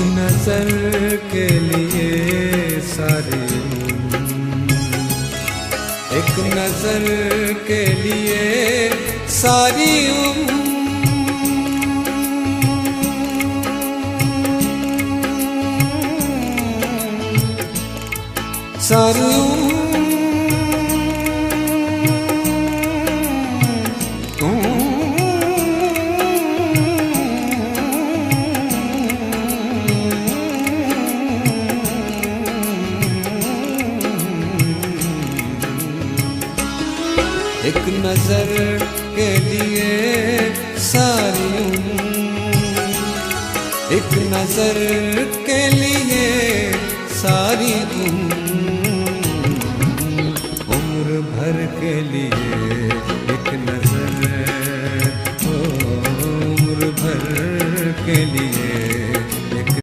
नजर के लिए सारी एक नजर के लिए सारी सारी एक नजर के लिए सारी एक नजर के लिए सारी उम्र भर के लिए एक नजर, उम्र भर के लिए